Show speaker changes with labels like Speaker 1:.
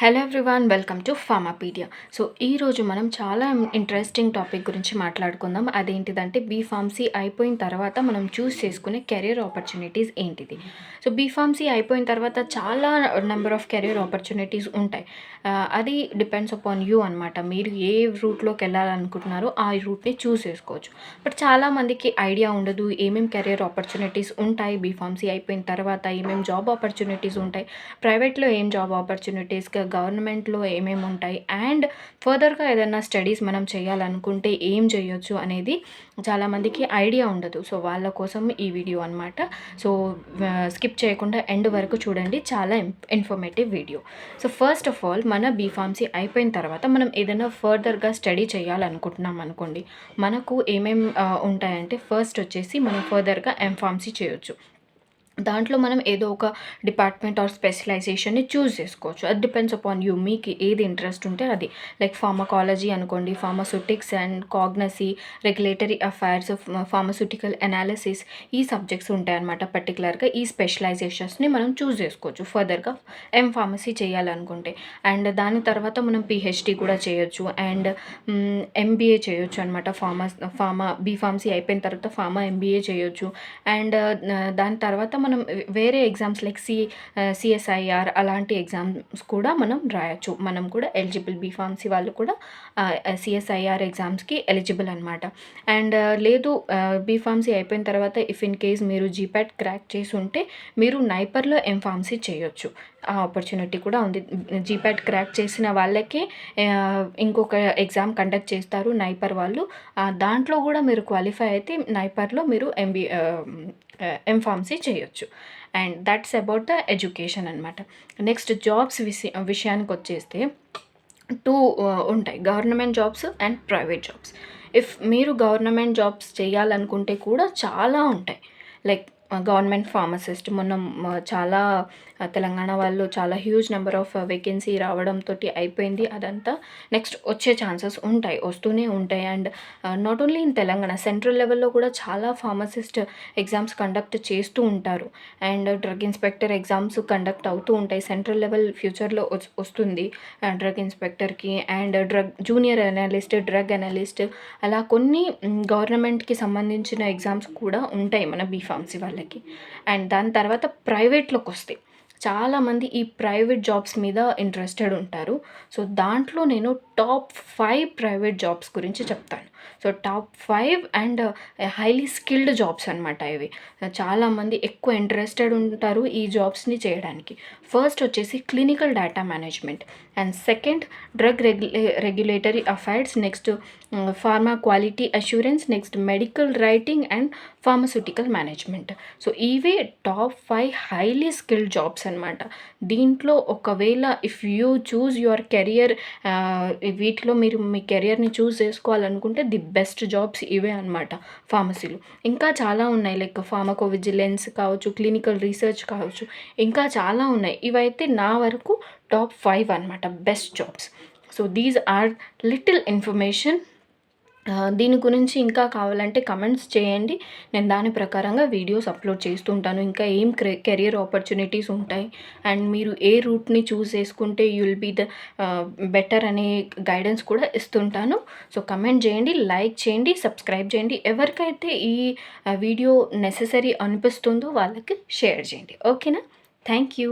Speaker 1: Hello everyone, welcome to Pharmapedia. So ఈరోజు మనం చాలా ఇంట్రెస్టింగ్ టాపిక్ గురించి మాట్లాడుకుందాం. అదేంటిదంటే బీఫార్మసీ అయిపోయిన తర్వాత మనం చూస్ చేసుకునే కెరీర్ ఆపర్చునిటీస్ ఏంటిది. సో బీఫార్మసీ అయిపోయిన తర్వాత చాలా నెంబర్ ఆఫ్ కెరీర్ ఆపర్చునిటీస్ ఉంటాయి. అది డిపెండ్స్ అపాన్ యూ అనమాట. మీరు ఏ రూట్లోకి వెళ్ళాలనుకుంటున్నారో ఆ రూట్ని చూస్ చేసుకోవచ్చు. బట్ చాలామందికి ఐడియా ఉండదు ఏమేమి కెరీర్ ఆపర్చునిటీస్ ఉంటాయి, బీఫార్మసీ అయిపోయిన తర్వాత ఏమేమి జాబ్ ఆపర్చునిటీస్ ఉంటాయి, ప్రైవేట్లో ఏం జాబ్ ఆపర్చునిటీస్, గవర్నమెంట్లో ఏమేమి ఉంటాయి, అండ్ ఫర్దర్గా ఏదైనా స్టడీస్ మనం చేయాలనుకుంటే ఏం చేయొచ్చు అనేది చాలామందికి ఐడియా ఉండదు. సో వాళ్ళ కోసం ఈ వీడియో అనమాట. సో స్కిప్ చేయకుండా ఎండ్ వరకు చూడండి, చాలా informative video. So first of all, మన బీఫార్మసీ అయిపోయిన తర్వాత మనం ఏదైనా ఫర్దర్గా స్టడీ చేయాలనుకుంటున్నాం అనుకోండి, మనకు ఏమేమి ఉంటాయంటే ఫస్ట్ వచ్చేసి మనం ఫర్దర్గా ఎంఫార్మసీ చేయొచ్చు. దాంట్లో మనం ఏదో ఒక డిపార్ట్మెంట్ ఆర్ స్పెషలైజేషన్ని చూస్ చేసుకోవచ్చు. అది డిపెండ్స్ అపాన్ యూ, మీకు ఏది ఇంట్రెస్ట్ ఉంటే అది. లైక్ ఫార్మకాలజీ అనుకోండి, ఫార్మాస్యూటిక్స్ అండ్ కాగ్నసీ, రెగ్యులేటరీ అఫైర్స్, ఫార్మాస్యూటికల్ అనాలిసిస్, ఈ సబ్జెక్ట్స్ ఉంటాయన్నమాట. పర్టికులర్గా ఈ స్పెషలైజేషన్స్ని మనం చూస్ చేసుకోవచ్చు ఫర్దర్గా ఎంఫార్మసీ చేయాలనుకుంటే. అండ్ దాని తర్వాత మనం పిహెచ్డి కూడా చేయొచ్చు అండ్ ఎంబీఏ చేయొచ్చు అనమాట. ఫార్మా బీఫార్మసీ అయిపోయిన తర్వాత ఫార్మా ఎంబీఏ చేయొచ్చు. అండ్ దాని తర్వాత మనం వేరే ఎగ్జామ్స్ లైక్ సిఎస్ఐఆర్ అలాంటి ఎగ్జామ్స్ కూడా మనం రాయొచ్చు. మనం కూడా ఎలిజిబుల్, బీఫార్మసీ వాళ్ళు కూడా సిఎస్ఐఆర్ ఎగ్జామ్స్కి ఎలిజిబుల్ అనమాట. అండ్ లేదు, బీఫార్మసీ అయిపోయిన తర్వాత ఇఫ్ ఇన్ కేస్ మీరు జీపాట్ క్రాక్ చేసి ఉంటే మీరు నైపర్లో ఎంఫార్మసీ చేయొచ్చు. ఆ ఆపర్చునిటీ కూడా ఉంది. జీపాట్ క్రాక్ చేసిన వాళ్ళకి ఇంకొక ఎగ్జామ్ కండక్ట్ చేస్తారు నైపర్ వాళ్ళు. దాంట్లో కూడా మీరు క్వాలిఫై అయితే నైపర్లో మీరు ఎంఫార్మసీ చేయొచ్చు. And that's about the education అనమాట. నెక్స్ట్ జాబ్స్ విషయానికి వచ్చేస్తే టూ ఉంటాయి, government jobs and private jobs. If మీరు గవర్నమెంట్ జాబ్స్ చేయాలనుకుంటే కూడా చాలా ఉంటాయి. లైక్ గవర్నమెంట్ ఫార్మసిస్ట్, మొన్న చాలా తెలంగాణ వాళ్ళు చాలా హ్యూజ్ నెంబర్ ఆఫ్ వేకెన్సీ రావడంతో అయిపోయింది అదంతా. నెక్స్ట్ వచ్చే ఛాన్సెస్ ఉంటాయి, వస్తూనే ఉంటాయి. And not only in Telangana, central లెవెల్లో కూడా చాలా ఫార్మసిస్ట్ ఎగ్జామ్స్ కండక్ట్ చేస్తూ ఉంటారు. And drug inspector exams conduct అవుతూ ఉంటాయి. సెంట్రల్ లెవెల్ ఫ్యూచర్లో వస్తుంది డ్రగ్ ఇన్స్పెక్టర్కి. And junior analyst, drug analyst, అలా కొన్ని గవర్నమెంట్కి సంబంధించిన ఎగ్జామ్స్ కూడా ఉంటాయి మన బీఫార్మసీ వాళ్ళకి. అండ్ దాని తర్వాత ప్రైవేట్లోకి వస్తాయి. చాలామంది ఈ ప్రైవేట్ జాబ్స్ మీద ఇంట్రెస్టెడ్ ఉంటారు. సో దాంట్లో నేను టాప్ 5 ప్రైవేట్ జాబ్స్ గురించి చెప్తాను. So top 5 and highly skilled jobs అనమాట ఇవి. చాలామంది ఎక్కువ ఇంట్రెస్టెడ్ ఉంటారు ఈ జాబ్స్ని చేయడానికి. ఫస్ట్ వచ్చేసి clinical data management, and second drug regulatory affairs, next pharma quality assurance, next medical writing and pharmaceutical management. So ఇవే టాప్ 5 హైలీ స్కిల్డ్ జాబ్స్ అనమాట. దీంట్లో ఒకవేళ if you choose your career, వీటిలో మీరు మీ కెరియర్ని చూస్ చేసుకోవాలనుకుంటే ది బెస్ట్ జాబ్స్ ఇవే అనమాట ఫార్మసీలో. ఇంకా చాలా ఉన్నాయి, లైక్ ఫార్మకోవిజిలెన్స్ కావచ్చు, క్లినికల్ రీసెర్చ్ కావచ్చు, ఇంకా చాలా ఉన్నాయి. ఇవైతే నా వరకు టాప్ 5 అనమాట best jobs. So these are little information. దీని గురించి ఇంకా కావాలంటే కమెంట్స్ చేయండి, నేను దాని ప్రకారంగా వీడియోస్ అప్లోడ్ చేస్తూ ఉంటాను. ఇంకా ఏం కెరియర్ ఆపర్చునిటీస్ ఉంటాయి అండ్ మీరు ఏ రూట్ని చూస్ చేసుకుంటే యుల్ బీ ద బెటర్ అనే గైడెన్స్ కూడా ఇస్తుంటాను. సో కమెంట్ చేయండి, లైక్ చేయండి, సబ్స్క్రైబ్ చేయండి. ఎవరికైతే ఈ వీడియో నెససరీ అనిపిస్తుందో వాళ్ళకి షేర్ చేయండి. ఓకేనా? Thank you.